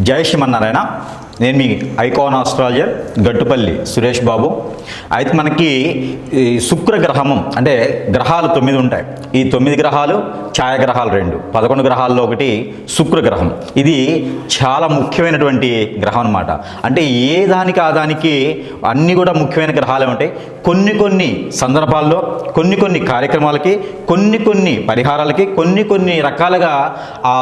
జై శ్రీమన్నారాయణ. నేను మీ icon astrologer Gattupalli Suresh Babu. అయితే మనకి ఈ శుక్రగ్రహము అంటే గ్రహాలు 9 ఉంటాయి. ఈ 9 గ్రహాలు ఛాయాగ్రహాలు 2, 11 గ్రహాల్లో ఒకటి శుక్రగ్రహం. ఇది చాలా ముఖ్యమైనటువంటి గ్రహం అన్నమాట. అంటే ఏ దానికి ఆ దానికి అన్నీ కూడా ముఖ్యమైన గ్రహాలే ఉంటాయి. కొన్ని సందర్భాల్లో కొన్ని కార్యక్రమాలకి కొన్ని పరిహారాలకి కొన్ని రకాలుగా ఆ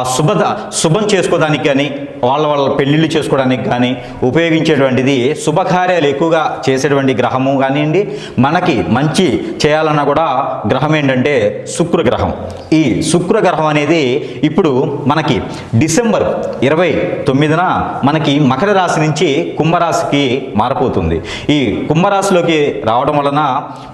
శుభం చేసుకోవడానికి కానీ వాళ్ళ పెళ్ళిళ్ళు చేసుకోవడానికి కానీ ఉపయోగించేటువంటిది శుభకార్యాలు ఎక్కువగా చేసేటువంటి గ్రహము కానివ్వండి. మనకి మంచి చేయాలన్నా కూడా గ్రహం ఏంటంటే శుక్రగ్రహం. ఈ శుక్రగ్రహం అనేది ఇప్పుడు మనకి డిసెంబర్ 29న మనకి మకర రాశి నుంచి కుంభరాశికి మారిపోతుంది. ఈ కుంభరాశిలోకి రావడం వలన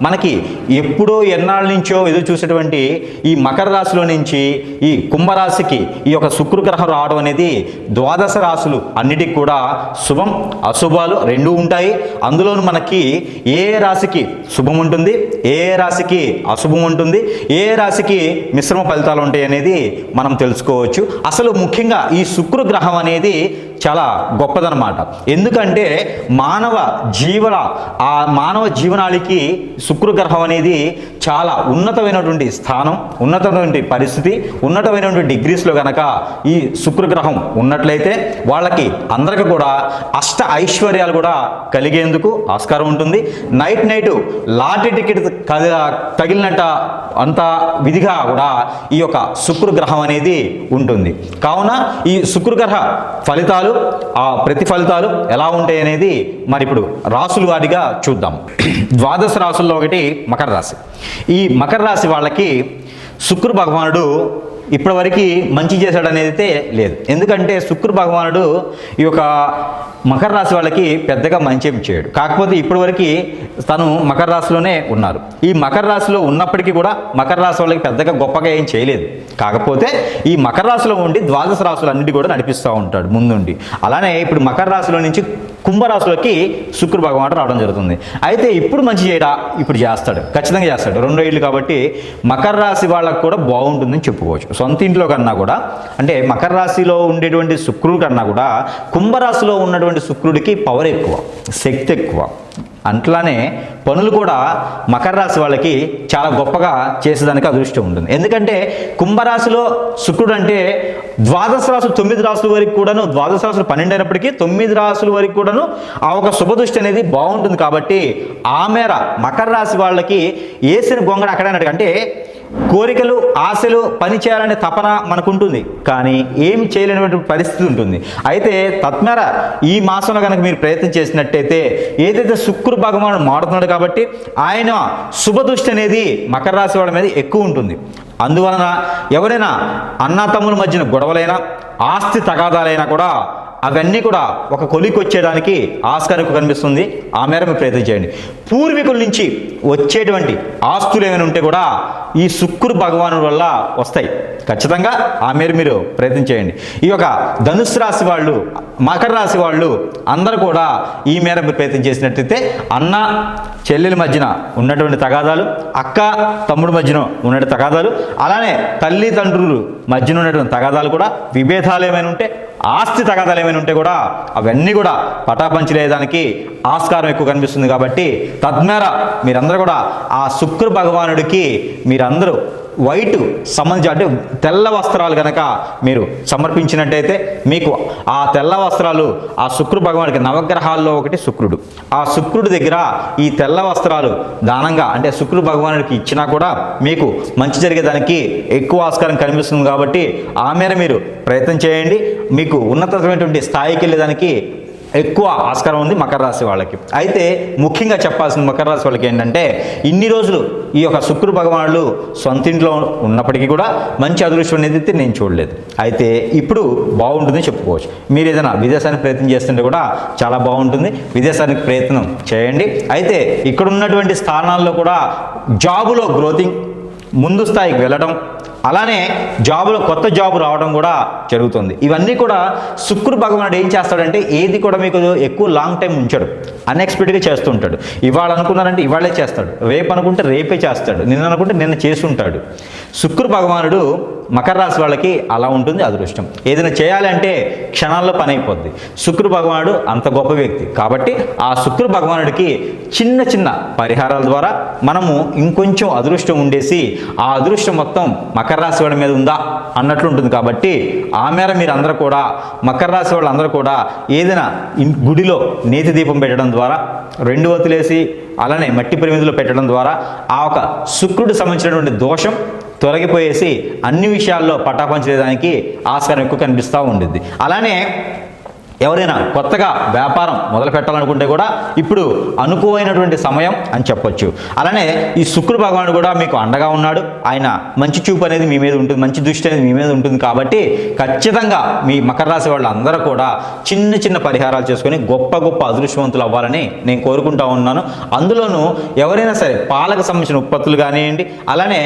మనకి ఎప్పుడో ఎన్నాళ్ళ నుంచో ఎదురు చూసేటువంటి ఈ మకర రాశిలో నుంచి ఈ కుంభరాశికి ఈ యొక్క శుక్రగ్రహం రావడం అనేది ద్వాదశ రాశులు అన్నిటికి కూడా శుభం అశుభాలు రెండూ ఉంటాయి. అందులోనూ మనకి ఏ రాశికి శుభం ఉంటుంది, ఏ రాశికి అశుభం ఉంటుంది, ఏ రాశికి మిశ్రమ ఫలితాలు ఉంటాయి అనేది మనం తెలుసుకోవచ్చు. అసలు ముఖ్యంగా ఈ శుక్రగ్రహం అనేది చాలా గొప్పదనమాట. ఎందుకంటే మానవ జీవనానికి శుక్రగ్రహం అనేది చాలా ఉన్నతమైనటువంటి స్థానం, ఉన్నతమైనటువంటి పరిస్థితి, ఉన్నతమైనటువంటి డిగ్రీస్లో కనుక ఈ శుక్రగ్రహం ఉన్నట్లయితే వాళ్ళకి అందరికీ కూడా అష్ట ఐశ్వర్యాలు కూడా కలిగేందుకు ఆస్కారం ఉంటుంది. నైట్ లాటరీ టికెట్ తగిలినట్ట అంత విధిగా కూడా ఈ యొక్క శుక్రగ్రహం అనేది ఉంటుంది. కావున ఈ శుక్రగ్రహ ఫలితాలు ఆ ప్రతిఫలితాలు ఎలా ఉంటాయి అనేది మరి ఇప్పుడు రాసుల వారిగా చూద్దాం. ద్వాదశ రాసుల్లో ఒకటి మకర రాశి. ఈ మకర రాశి వాళ్ళకి శుక్ర భగవానుడు ఇప్పటివరకు మంచి చేశాడు అనేది అయితే లేదు. ఎందుకంటే శుక్ర భగవానుడు ఈ యొక్క మకర రాశి వాళ్ళకి పెద్దగా మంచి ఏం చేయడు. కాకపోతే ఇప్పటివరకు తను మకర రాశిలోనే ఉన్నారు. ఈ మకర రాశిలో ఉన్నప్పటికీ కూడా మకర రాశి వాళ్ళకి పెద్దగా గొప్పగా ఏం చేయలేదు. కాకపోతే ఈ మకర రాశిలో ఉండి ద్వాదశ రాశులు అన్నిటి కూడా నడిపిస్తూ ఉంటాడు ముందుండి. అలానే ఇప్పుడు మకర రాశిలో నుంచి కుంభరాశిలోకి శుక్ర భగవానుడు రావడం జరుగుతుంది. అయితే ఇప్పుడు మంచి చేయడా, ఇప్పుడు చేస్తాడు, ఖచ్చితంగా చేస్తాడు. 2 ఏళ్ళు కాబట్టి మకర రాశి వాళ్ళకు కూడా బాగుంటుందని చెప్పుకోవచ్చు. సొంత ఇంట్లో కన్నా కూడా అంటే మకర రాశిలో ఉండేటువంటి శుక్రుడి కన్నా కూడా కుంభరాశిలో ఉన్నటువంటి శుక్రుడికి పవర్ ఎక్కువ, శక్తి ఎక్కువ. అట్లానే పనులు కూడా మకర రాశి వాళ్ళకి చాలా గొప్పగా చేసేదానికి అదృష్టం ఉంటుంది. ఎందుకంటే కుంభరాశిలో శుక్రుడు అంటే ద్వాదశ రాశులు 9 రాశుల వరకు కూడాను, ద్వాదశ రాశులు 12 అయినప్పటికీ 9 రాశుల వరకు కూడాను ఆ ఒక శుభదృష్టి అనేది బాగుంటుంది. కాబట్టి ఆ మేర మకర రాశి వాళ్ళకి వేసిన గొంగడ అక్కడ అన్నట్టు అంటే కోరికలు ఆశలు పని చేయాలనే తపన మనకు ఉంటుంది, కానీ ఏమి చేయలేనటువంటి పరిస్థితి ఉంటుంది. అయితే తత్మేర ఈ మాసంలో కనుక మీరు ప్రయత్నం చేసినట్టయితే ఏదైతే శుక్ర భగవానుడు మారుతున్నాడు కాబట్టి ఆయన శుభదృష్టి అనేది మకర రాశి వాళ్ళ మీద ఎక్కువ ఉంటుంది. అందువలన ఎవరైనా అన్నాతమ్ముల మధ్యన గొడవలైనా ఆస్తి తగాదాలైనా కూడా అవన్నీ కూడా ఒక కొలికి వచ్చేయడానికి ఆస్కారం కనిపిస్తుంది. ఆ మేర మీరు ప్రయత్నం చేయండి. పూర్వీకుల నుంచి వచ్చేటువంటి ఆస్తులు ఏమైనా ఉంటే కూడా ఈ శుక్ర భగవానుడి వల్ల వస్తాయి. ఖచ్చితంగా ఆ మేర మీరు ప్రయత్నం చేయండి. ఈ యొక్క ధనుసు రాశి వాళ్ళు, మకర రాశి వాళ్ళు అందరూ కూడా ఈ మేర మీరు ప్రయత్నం చేసినట్టయితే అన్న చెల్లెల మధ్యన ఉన్నటువంటి తగాదాలు, అక్క తమ్ముడు మధ్యన ఉన్నటువంటి తగాదాలు, అలానే తల్లి తండ్రులు మధ్యన ఉన్నటువంటి తగాదాలు కూడా, విభేదాలు ఏమైనా ఉంటే, ఆస్తి తగాదాలు ఏమైనా ఉంటే కూడా అవన్నీ కూడా పటాపంచలేదానికి ఆస్కారం ఎక్కువ కనిపిస్తుంది. కాబట్టి తద్మేర మీరందరూ కూడా ఆ శుక్ర భగవానుడికి మీరందరూ వైట్ సంబంధించి అంటే తెల్ల వస్త్రాలు కనుక మీరు సమర్పించినట్టయితే మీకు ఆ తెల్ల వస్త్రాలు ఆ శుక్ర భగవానుడికి నవగ్రహాల్లో ఒకటి శుక్రుడు, ఆ శుక్రుడి దగ్గర ఈ తెల్ల వస్త్రాలు దానంగా అంటే శుక్ర భగవానుడికి ఇచ్చినా కూడా మీకు మంచి జరిగేదానికి ఎక్కువ ఆస్కారం కనిపిస్తుంది. కాబట్టి ఆ మేర మీరు ప్రయత్నం చేయండి. మీకు ఉన్నతమైనటువంటి స్థాయికి వెళ్ళేదానికి ఎక్కువ ఆస్కారం ఉంది మకర రాశి వాళ్ళకి. అయితే ముఖ్యంగా చెప్పాల్సిన మకర రాశి వాళ్ళకి ఏంటంటే ఇన్ని రోజులు ఈ యొక్క శుక్ర భగవానుడు సొంత ఇంట్లో ఉన్నప్పటికీ కూడా మంచి అదృష్టం అనేది నేను చూడలేదు. అయితే ఇప్పుడు బాగుంటుందని చెప్పుకోవచ్చు. మీరు ఏదైనా విదేశానికి ప్రయత్నం చేస్తుంటే కూడా చాలా బాగుంటుంది. విదేశానికి ప్రయత్నం చేయండి. అయితే ఇక్కడ ఉన్నటువంటి స్థానాల్లో కూడా జాబులో గ్రోతింగ్, ముందు స్థాయికి వెళ్ళడం, అలానే జాబులో కొత్త జాబు రావడం కూడా జరుగుతుంది. ఇవన్నీ కూడా శుక్ర భగవానుడు ఏం చేస్తాడంటే ఏది కూడా మీకు ఎక్కువ లాంగ్ టైం ఉంచాడు, అన్ఎక్స్పెక్టెడ్గా చేస్తూ ఉంటాడు. ఇవాళ అనుకున్నారంటే ఇవాళే చేస్తాడు, రేపు అనుకుంటే రేపే చేస్తాడు, నిన్న అనుకుంటే నిన్న చేస్తుంటాడు. శుక్ర భగవానుడు మకర రాశి వాళ్ళకి అలా ఉంటుంది అదృష్టం. ఏదైనా చేయాలంటే క్షణాల్లో పని అయిపోద్ది. శుక్ర భగవానుడు అంత గొప్ప వ్యక్తి కాబట్టి ఆ శుక్ర భగవానుడికి చిన్న చిన్న పరిహారాల ద్వారా మనము ఇంకొంచెం అదృష్టం ఉండేసి ఆ అదృష్టం మొత్తం మకర రాశి వాళ్ళ మీద ఉందా అన్నట్లు ఉంటుంది. కాబట్టి ఆ మేర మీరు అందరూ కూడా మకర రాశి వాళ్ళందరూ కూడా ఏదైనా గుడిలో నేతి దీపం పెట్టడం ద్వారా, 2 ఒత్తులేసి అలానే మట్టి ప్రమిదిలో పెట్టడం ద్వారా ఆ ఒక శుక్రుడు సంబంధించినటువంటి దోషం తొలగిపోయేసి అన్ని విషయాల్లో పటాపంచడానికి ఆస్కారం ఎక్కువ కనిపిస్తూ ఉండిద్ది. అలానే ఎవరైనా కొత్తగా వ్యాపారం మొదలు పెట్టాలనుకుంటే కూడా ఇప్పుడు అనుకూలమైనటువంటి సమయం అని చెప్పొచ్చు. అలానే ఈ శుక్ర భగవానుడు కూడా మీకు అండగా ఉన్నాడు. ఆయన మంచి చూపు అనేది మీ మీద ఉంటుంది, మంచి దృష్టి అనేది మీ మీద ఉంటుంది. కాబట్టి ఖచ్చితంగా మీ మకర రాశి వాళ్ళు అందరూ కూడా చిన్న చిన్న పరిహారాలు చేసుకొని గొప్ప గొప్ప అదృష్టవంతులు అవ్వాలని నేను కోరుకుంటా ఉన్నాను. అందులోనూ ఎవరైనా సరే పాలకు సంబంధించిన ఉత్పత్తులు కానివ్వండి, అలానే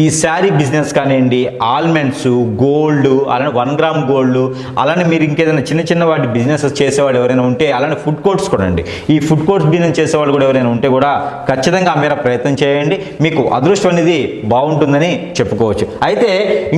ఈ శారీ బిజినెస్ కానివ్వండి, ఆల్మండ్స్, గోల్డ్, అలానే 1 గ్రామ్ గోల్డ్, అలానే మీరు ఇంకేదైనా చిన్న చిన్న వాటి బిజినెస్ చేసేవాళ్ళు ఎవరైనా ఉంటే, అలానే ఫుడ్ కోర్ట్స్ కూడా అండి, ఈ ఫుడ్ కోర్ట్స్ బిజినెస్ చేసేవాళ్ళు కూడా ఎవరైనా ఉంటే కూడా ఖచ్చితంగా ఆ మేర ప్రయత్నం చేయండి. మీకు అదృష్టం అనేది బాగుంటుందని చెప్పుకోవచ్చు. అయితే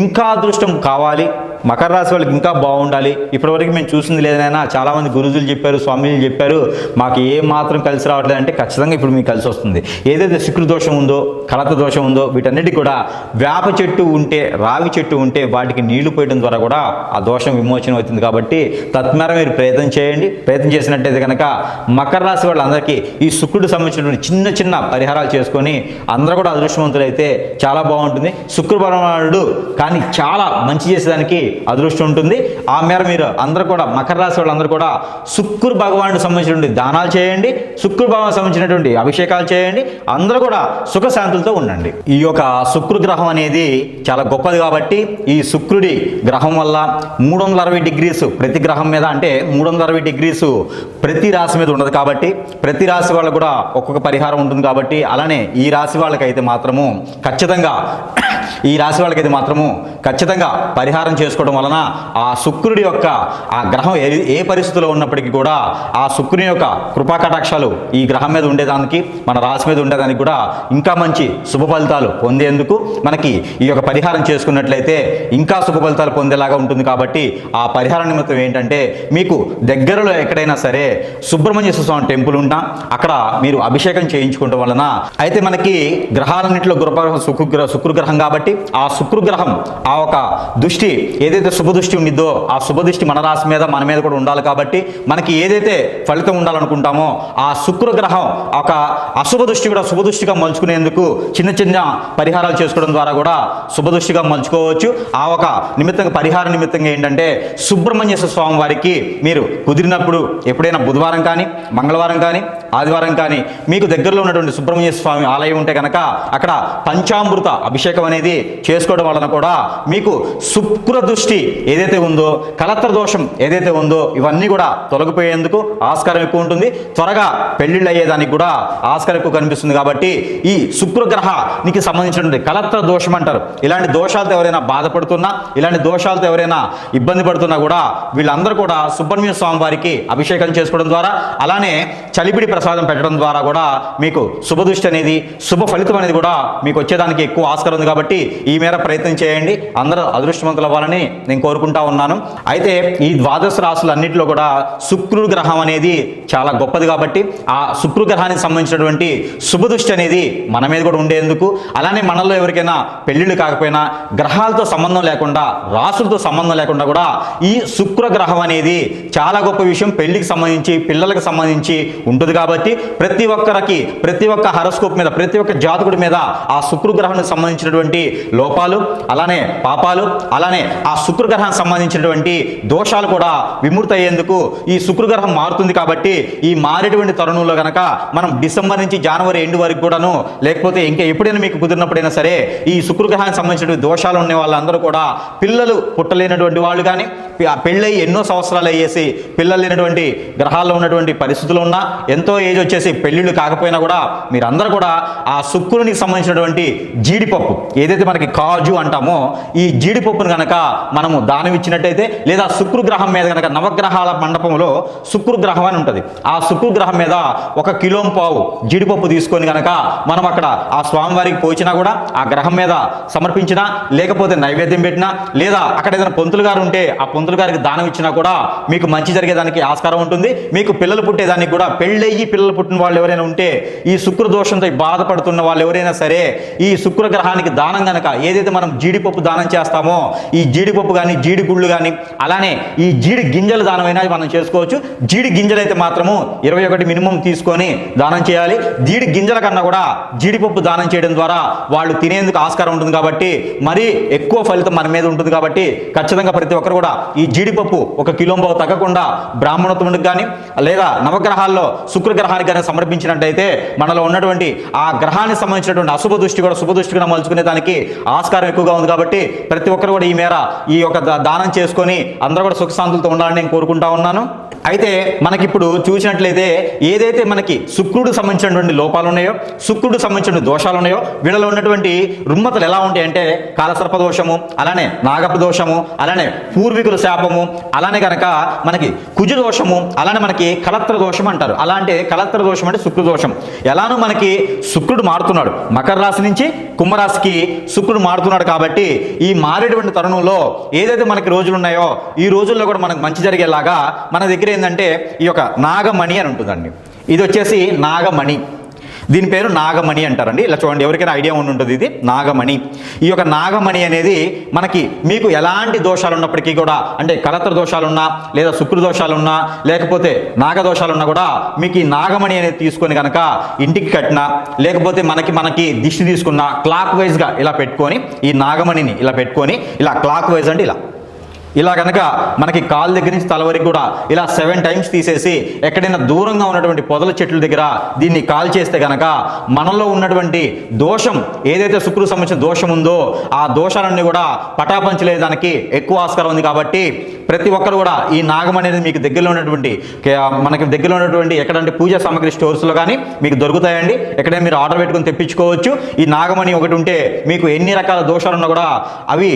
ఇంకా అదృష్టం కావాలి, మకర రాశి వాళ్ళకి ఇంకా బాగుండాలి, ఇప్పటివరకు మేము చూసింది లేదనైనా చాలామంది గురుజులు చెప్పారు, స్వామీలు చెప్పారు, మాకు ఏ మాత్రం కలిసి రావట్లేదు అంటే ఖచ్చితంగా ఇప్పుడు మీకు కలిసి వస్తుంది. ఏదైతే శుక్ర దోషం ఉందో, కలత దోషం ఉందో వీటన్నిటికీ కూడా వేప చెట్టు ఉంటే, రావి చెట్టు ఉంటే వాటికి నీళ్లు పోయడం ద్వారా కూడా ఆ దోషం విమోచన అవుతుంది. కాబట్టి తత్మేర మీరు ప్రయత్నం చేయండి. ప్రయత్నం చేసినట్టయితే కనుక మకర రాశి వాళ్ళందరికీ ఈ శుక్రుడు సంబంధించినటువంటి చిన్న చిన్న పరిహారాలు చేసుకొని అందరూ కూడా అదృష్టవంతులైతే చాలా బాగుంటుంది. శుక్ర భగవానుడు కానీ చాలా మంచి చేసేదానికి అదృష్టం ఉంటుంది. ఆ మేర మీరు అందరూ కూడా మకర రాశి వాళ్ళందరూ కూడా శుక్ర భగవానుడు సంబంధించినటువంటి దానాలు చేయండి, శుక్ర భగవాన్ సంబంధించినటువంటి అభిషేకాలు చేయండి. అందరూ కూడా సుఖశాంతులతో ఉండండి. ఈ యొక్క శుక్ర గ్రహం అనేది చాలా గొప్పది కాబట్టి ఈ శుక్రుడి గ్రహం వల్ల 360 డిగ్రీస్ ప్రతి గ్రహం మీద, అంటే 360 డిగ్రీస్ ప్రతి రాశి మీద ఉండదు కాబట్టి ప్రతి రాశి వాళ్ళకు కూడా ఒక్కొక్క పరిహారం ఉంటుంది. కాబట్టి అలానే ఈ రాశి వాళ్ళకైతే మాత్రము ఖచ్చితంగా పరిహారం చేసుకోవడం వలన ఆ శుక్రుడి యొక్క ఆ గ్రహం ఏ పరిస్థితిలో ఉన్నప్పటికీ కూడా ఆ శుక్రుని యొక్క కృపా కటాక్షాలు ఈ గ్రహం మీద ఉండేదానికి, మన రాశి మీద ఉండేదానికి కూడా ఇంకా మంచి శుభ ఫలితాలు పొందేందుకు మనకి ఈ యొక్క పరిహారం చేసుకున్నట్లయితే ఇంకా శుభ ఫలితాలు పొందేలాగా ఉంటుంది. కాబట్టి ఆ పరిహార నిమిత్తం ఏంటంటే మీకు దగ్గరలో ఎక్కడైనా సరే సుబ్రహ్మణ్య స్వామి టెంపుల్ ఉంటా, అక్కడ మీరు అభిషేకం చేయించుకోవడం వలన, అయితే మనకి గ్రహాలన్నింటిలో శుక్రగ్రహం కాబట్టి ఆ శుక్రగ్రహం ఆ ఒక దృష్టి ఏదైతే శుభ దృష్టి ఉండిద్దో ఆ శుభ దృష్టి మన రాశి మీద మన మీద కూడా ఉండాలి. కాబట్టి మనకి ఏదైతే ఫలితం ఉండాలనుకుంటామో ఆ శుక్రగ్రహం ఒక అశుభ దృష్టి కూడా శుభ దృష్టిగా మలుచుకునేందుకు చిన్న చిన్న పరిహారాలు చేసుకోవడం ద్వారా కూడా శుభ దృష్టిగా మలుచుకోవచ్చు. ఆ ఒక నిమిత్తంగా పరిహార నిమిత్తంగా ఏంటంటే సుబ్రహ్మణ్య స్వామి వారికి మీరు కుదిరినప్పుడు ఎప్పుడైనా బుధవారం కానీ, మంగళవారం కానీ, ఆదివారం కానీ మీకు దగ్గరలో ఉన్నటువంటి సుబ్రహ్మణ్య స్వామి ఆలయం ఉంటే కనుక అక్కడ పంచామృత అభిషేకం అనేది చేసుకోవడం వలన కూడా మీకు శుక్ర దృష్టి ఏదైతే ఉందో, కలత్ర దోషం ఏదైతే ఉందో ఇవన్నీ కూడా తొలగిపోయేందుకు ఆస్కారం ఎక్కువ ఉంటుంది. త్వరగా పెళ్లిళ్ళు అయ్యేదానికి కూడా ఆస్కారం ఎక్కువ కనిపిస్తుంది. కాబట్టి ఈ శుక్రగ్రహానికి సంబంధించినటువంటి కలత్ర దోషం అంటారు. ఇలాంటి దోషాలతో ఎవరైనా బాధపడుతున్నా, ఇలాంటి దోషాలతో ఎవరైనా ఇబ్బంది పడుతున్నా కూడా వీళ్ళందరూ కూడా సుబ్రహ్మణ్య స్వామి వారికి అభిషేకం చేసుకోవడం ద్వారా, అలానే చలిపిడి ప్రసాదం పెట్టడం ద్వారా కూడా మీకు శుభ దృష్టి అనేది, శుభ ఫలితం అనేది కూడా మీకు వచ్చేదానికి ఎక్కువ ఆస్కారం ఉంది. కాబట్టి ఈ మేర ప్రయత్నం చేయండి. అందరూ అదృష్టవంతులు అవ్వాలని నేను కోరుకుంటా ఉన్నాను. అయితే ఈ ద్వాదశ రాశులు అన్నింటిలో కూడా శుక్రుడు గ్రహం అనేది చాలా గొప్పది. కాబట్టి ఆ శుక్ర గ్రహానికి సంబంధించినటువంటి శుభ దృష్టి అనేది మన మీద కూడా ఉండేందుకు, అలానే మనలో ఎవరికైనా పెళ్లిళ్ళు కాకపోయినా గ్రహాలతో సంబంధం లేకుండా, రాశులతో సంబంధం లేకుండా కూడా ఈ శుక్ర గ్రహం అనేది చాలా గొప్ప విషయం. పెళ్లికి సంబంధించి, పిల్లలకు సంబంధించి ఉంటుంది. కాబట్టి ప్రతి ఒక్కరికి, ప్రతి ఒక్క హరోస్కోప్ మీద, ప్రతి ఒక్క జాతకుడి మీద ఆ శుక్ర గ్రహానికి సంబంధించినటువంటి లోపాలు, అలానే పాపాలు, అలానే ఆ శుక్రగ్రహానికి సంబంధించినటువంటి దోషాలు కూడా విముక్తి అయ్యేందుకు ఈ శుక్రగ్రహం మారుతుంది. కాబట్టి ఈ మారేటువంటి తరుణంలో గనక మనం డిసెంబర్ నుంచి జనవరి ఎండ్ వరకు కూడాను, లేకపోతే ఇంకా ఎప్పుడైనా మీకు కుదిరినప్పుడైనా సరే ఈ శుక్రగ్రహానికి సంబంధించినటువంటి దోషాలు ఉన్న వాళ్ళందరూ కూడా, పిల్లలు పుట్టలేనటువంటి వాళ్ళు కానీ, పెళ్ళయి ఎన్నో సంవత్సరాలు అయ్యేసి పిల్లలు లేనటువంటి గ్రహాల్లో ఉన్నటువంటి పరిస్థితులు ఉన్నా, ఎంతో ఏజ్ వచ్చేసి పెళ్ళిళ్ళు కాకపోయినా కూడా మీరందరూ కూడా ఆ శుక్రునికి సంబంధించినటువంటి జీడిపప్పు ఏదైతే మనకి కాజు అంటామో ఈ జీడిపప్పును కనుక మనము దానం ఇచ్చినట్టయితే, లేదా శుక్రగ్రహం మీద కనుక నవగ్రహాల మండపంలో శుక్రగ్రహం అని ఉంటుంది, ఆ శుక్రగ్రహం మీద 1 కిలోం పావు జీడిపప్పు తీసుకొని కనుక మనం అక్కడ ఆ స్వామివారికి పోచినా కూడా, ఆ గ్రహం మీద సమర్పించినా, లేకపోతే నైవేద్యం పెట్టినా, లేదా అక్కడ ఏదైనా పంతులు గారు ఉంటే ఆ పంతులు గారికి దానం ఇచ్చినా కూడా మీకు మంచి జరిగేదానికి ఆస్కారం ఉంటుంది. మీకు పిల్లలు పుట్టేదానికి కూడా, పెళ్ళయ్యి పిల్లలు పుట్టిన వాళ్ళు ఎవరైనా ఉంటే, ఈ శుక్ర దోషంతో బాధపడుతున్న వాళ్ళు ఎవరైనా సరే ఈ శుక్రగ్రహానికి దానం కనుక ఏదైతే మనం జీడిపప్పు దానం చేస్తామో, ఈ జీడిపప్పు కానీ, జీడి గుళ్ళు కానీ, అలానే ఈ జీడి గింజల దానమైనా మనం చేసుకోవచ్చు. జీడి గింజలు అయితే మాత్రము 21 మినిమం తీసుకొని దానం చేయాలి. జీడి గింజల కన్నా కూడా జీడిపప్పు దానం చేయడం ద్వారా వాళ్ళు తినేందుకు ఆస్కారం ఉంటుంది. కాబట్టి మరీ ఎక్కువ ఫలితం మన మీద ఉంటుంది. కాబట్టి ఖచ్చితంగా ప్రతి ఒక్కరు కూడా ఈ జీడిపప్పు 1 కిలో పావు తగ్గకుండా బ్రాహ్మణోత్తముడికి కానీ, లేదా నవగ్రహాల్లో శుక్రగ్రహానికి కానీ సమర్పించినట్టయితే మనలో ఉన్నటువంటి ఆ గ్రహానికి సంబంధించినటువంటి అశుభ దృష్టి కూడా శుభ దృష్టిగా మలుచుకునే దానికి ఆస్కారం ఎక్కువగా ఉంది. కాబట్టి ప్రతి ఒక్కరు కూడా ఈ మేర ఈ యొక్క దానం చేసుకొని అందరూ కూడా సుఖశాంతులతో ఉండాలని నేను కోరుకుంటా ఉన్నాను. అయితే మనకిప్పుడు చూసినట్లయితే ఏదైతే మనకి శుక్రుడు సంబంధించినటువంటి లోపాలు ఉన్నాయో, శుక్రుడు సంబంధించిన దోషాలు ఉన్నాయో, వీళ్ళలో ఉన్నటువంటి రుమ్మతలు ఎలా ఉంటాయంటే కాలసర్ప దోషము, అలానే నాగప దోషము, అలానే పూర్వీకుల శాపము, అలానే కనుక మనకి కుజ దోషము, అలానే మనకి కలత్ర దోషం అంటారు. అలాంటి కలత్ర దోషం అంటే శుక్ర దోషం. ఎలానో మనకి శుక్రుడు మారుతున్నాడు, మకర రాశి నుంచి కుంభరాశికి శుక్రుడు మారుతున్నాడు. కాబట్టి ఈ మారేటువంటి తరుణంలో ఏదైతే మనకి రోజులు ఉన్నాయో ఈ రోజుల్లో కూడా మనకు మంచి జరిగేలాగా మన దగ్గర ఏంటంటే ఈ యొక్క నాగమణి అని ఉంటుందండి. ఇది వచ్చేసి నాగమణి, దీని పేరు నాగమణి అంటారండి. ఇలా చూడండి, ఎవరికైనా ఐడియా ఉండి ఉంటుంది, ఇది నాగమణి. ఈ యొక్క నాగమణి అనేది మనకి మీకు ఎలాంటి దోషాలు ఉన్నప్పటికీ కూడా, అంటే కలత్ర దోషాలున్నా, లేదా శుక్ర దోషాలున్నా, లేకపోతే నాగదోషాలున్నా కూడా మీకు ఈ నాగమణి అనేది తీసుకొని కనుక ఇంటికి కట్టినా, లేకపోతే మనకి దిష్టి తీసుకున్నా, క్లాక్ వైజ్గా ఇలా పెట్టుకొని ఈ నాగమణిని ఇలా పెట్టుకొని ఇలా క్లాక్ వైజ్ అంటే ఇలా కనుక మనకి కాలు దగ్గర నుంచి తల వరకు కూడా ఇలా 7 టైమ్స్ తీసేసి ఎక్కడైనా దూరంగా ఉన్నటువంటి పొదల చెట్ల దగ్గర దీన్ని కాల్ చేస్తే కనుక మనలో ఉన్నటువంటి దోషం ఏదైతే శుక్రుడు సంబంధించిన దోషం ఉందో ఆ దోషాలన్నీ కూడా పటాపంచలేదానికి ఎక్కువ ఆస్కారం ఉంది. కాబట్టి ప్రతి ఒక్కరు కూడా ఈ నాగమణి అనేది మీకు దగ్గరలో ఉన్నటువంటి మనకి దగ్గరలో ఉన్నటువంటి ఎక్కడంటే పూజా సామాగ్రి స్టోర్స్లో కానీ మీకు దొరుకుతాయండి. ఎక్కడైనా మీరు ఆర్డర్ పెట్టుకుని తెప్పించుకోవచ్చు. ఈ నాగమణి ఒకటి ఉంటే మీకు ఎన్ని రకాల దోషాలు ఉన్నా కూడా అవి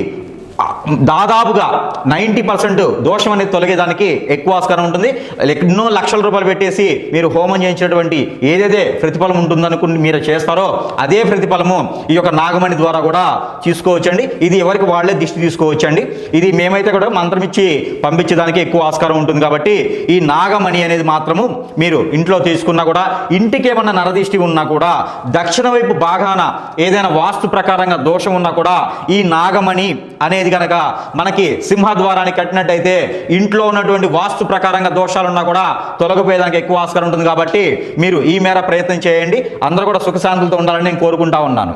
దాదాపుగా 90% దోషం అనేది తొలగేదానికి ఎక్కువ ఆస్కారం ఉంటుంది. ఎన్నో లక్షల రూపాయలు పెట్టేసి మీరు హోమం చేయించినటువంటి ఏదైతే ప్రతిఫలం ఉంటుందనుకుని మీరు చేస్తారో అదే ప్రతిఫలము ఈ యొక్క నాగమణి ద్వారా కూడా తీసుకోవచ్చండి. ఇది ఎవరికి వాళ్ళే దిష్టి తీసుకోవచ్చండి. ఇది మేమైతే కూడా మంత్రం ఇచ్చి పంపించేదానికి ఎక్కువ ఆస్కారం ఉంటుంది. కాబట్టి ఈ నాగమణి అనేది మాత్రము మీరు ఇంట్లో తీసుకున్నా కూడా, ఇంటికి ఏమన్నా నరదిష్టి ఉన్నా కూడా, దక్షిణ వైపు భాగాన ఏదైనా వాస్తు ప్రకారంగా దోషం ఉన్నా కూడా ఈ నాగమణి అనేది కనుక మనకి సింహద్వారాన్ని కట్టినట్టయితే ఇంట్లో ఉన్నటువంటి వాస్తు ప్రకారంగా దోషాలున్నా కూడా తొలగిపోయేదానికి ఎక్కువ ఆస్కారం ఉంటుంది. కాబట్టి మీరు ఈ మేర ప్రయత్నం చేయండి. అందరూ కూడా సుఖశాంతులతో ఉండాలని నేను కోరుకుంటా ఉన్నాను.